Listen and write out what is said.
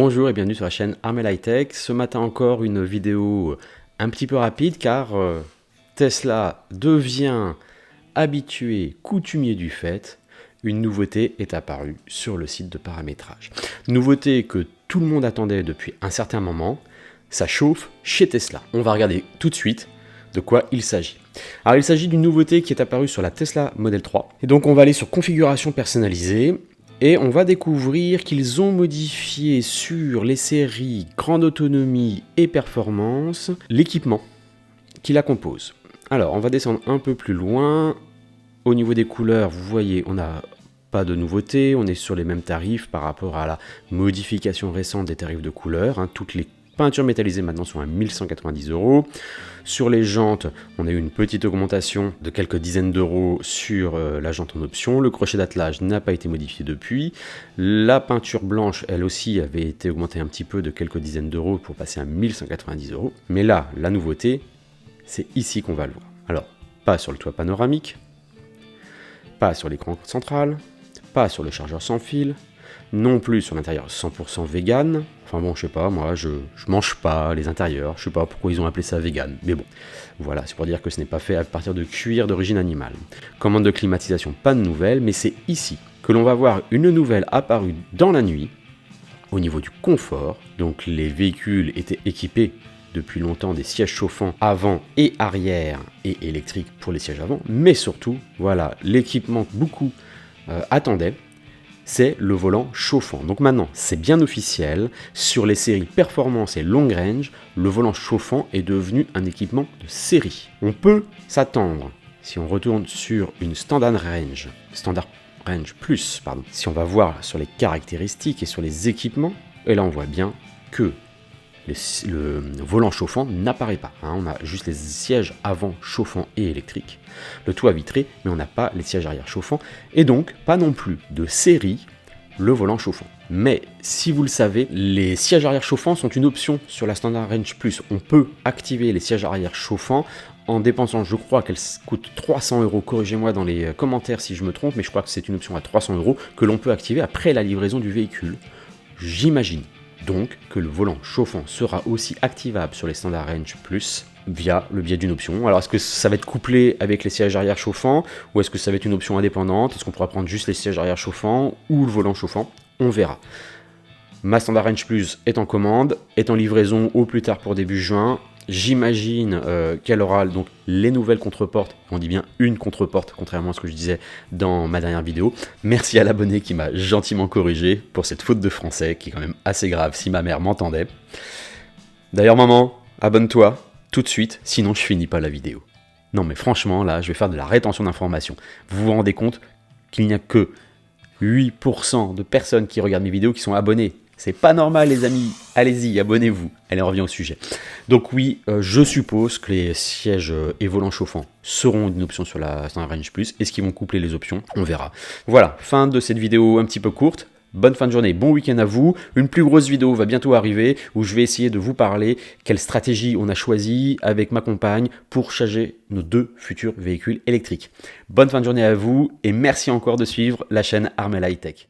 Bonjour et bienvenue sur la chaîne Armel High Tech. Ce matin encore une vidéo un petit peu rapide car Tesla devient habitué, coutumier du fait. Une nouveauté est apparue sur le site de paramétrage. Nouveauté que tout le monde attendait depuis un certain moment, ça chauffe chez Tesla. On va regarder tout de suite de quoi il s'agit. Alors il s'agit d'une nouveauté qui est apparue sur la Tesla Model 3. Et donc on va aller sur configuration personnalisée. Et on va découvrir qu'ils ont modifié sur les séries Grande Autonomie et Performance l'équipement qui la compose. Alors, on va descendre un peu plus loin. Au niveau des couleurs, vous voyez, on n'a pas de nouveauté. On est sur les mêmes tarifs par rapport à la modification récente des tarifs de couleurs. Toutes les peintures métallisées maintenant sont à 1190 €. Sur les jantes, on a eu une petite augmentation de quelques dizaines d'euros sur la jante en option. Le crochet d'attelage n'a pas été modifié depuis. La peinture blanche, elle aussi, avait été augmentée un petit peu de quelques dizaines d'euros pour passer à 1190 €. Mais là, la nouveauté, c'est ici qu'on va le voir. Alors, pas sur le toit panoramique, pas sur l'écran central, pas sur le chargeur sans fil, non plus sur l'intérieur 100% vegan. Enfin bon, je sais pas, moi je mange pas les intérieurs, je sais pas pourquoi ils ont appelé ça vegan, mais bon, voilà, c'est pour dire que ce n'est pas fait à partir de cuir d'origine animale. Commande de climatisation, pas de nouvelle, mais c'est ici que l'on va voir une nouvelle apparue dans la nuit, au niveau du confort. Donc les véhicules étaient équipés depuis longtemps des sièges chauffants avant et arrière et électriques pour les sièges avant, mais surtout, voilà, l'équipement que beaucoup attendaient, c'est le volant chauffant. Donc maintenant, c'est bien officiel, sur les séries Performance et Long Range, le volant chauffant est devenu un équipement de série. On peut s'attendre, si on retourne sur une Standard Range Plus, si on va voir sur les caractéristiques et sur les équipements, et là on voit bien que le volant chauffant n'apparaît pas. On a juste les sièges avant chauffants et électriques, le toit vitré, mais on n'a pas les sièges arrière chauffants, et donc pas non plus de série le volant chauffant. Mais si vous le savez, les sièges arrière chauffants sont une option sur la Standard Range Plus. On peut activer les sièges arrière chauffants en dépensant, je crois qu'elle coûte 300 €, corrigez-moi dans les commentaires si je me trompe, mais je crois que c'est une option à 300 € que l'on peut activer après la livraison du véhicule. J'imagine donc que le volant chauffant sera aussi activable sur les Standard Range Plus via le biais d'une option. Alors est-ce que ça va être couplé avec les sièges arrière chauffants ou est-ce que ça va être une option indépendante? Est-ce qu'on pourra prendre juste les sièges arrière chauffants ou le volant chauffant? On verra. Ma Standard Range Plus est en commande, est en livraison au plus tard pour début juin. J'imagine qu'elle aura donc les nouvelles contreportes. On dit bien une contreporte, contrairement à ce que je disais dans ma dernière vidéo. Merci à l'abonné qui m'a gentiment corrigé pour cette faute de français, qui est quand même assez grave si ma mère m'entendait. D'ailleurs maman, abonne-toi tout de suite, sinon je finis pas la vidéo. Non mais franchement, là, je vais faire de la rétention d'informations. Vous vous rendez compte qu'il n'y a que 8% de personnes qui regardent mes vidéos qui sont abonnées. C'est pas normal les amis, allez-y, abonnez-vous. Allez, on revient au sujet. Donc oui, je suppose que les sièges et volants chauffants seront une option sur la Standard Range Plus. Est-ce qu'ils vont coupler les options? On verra. Voilà, fin de cette vidéo un petit peu courte. Bonne fin de journée, bon week-end à vous. Une plus grosse vidéo va bientôt arriver où je vais essayer de vous parler quelle stratégie on a choisi avec ma compagne pour charger nos 2 futurs véhicules électriques. Bonne fin de journée à vous et merci encore de suivre la chaîne Armel High Tech.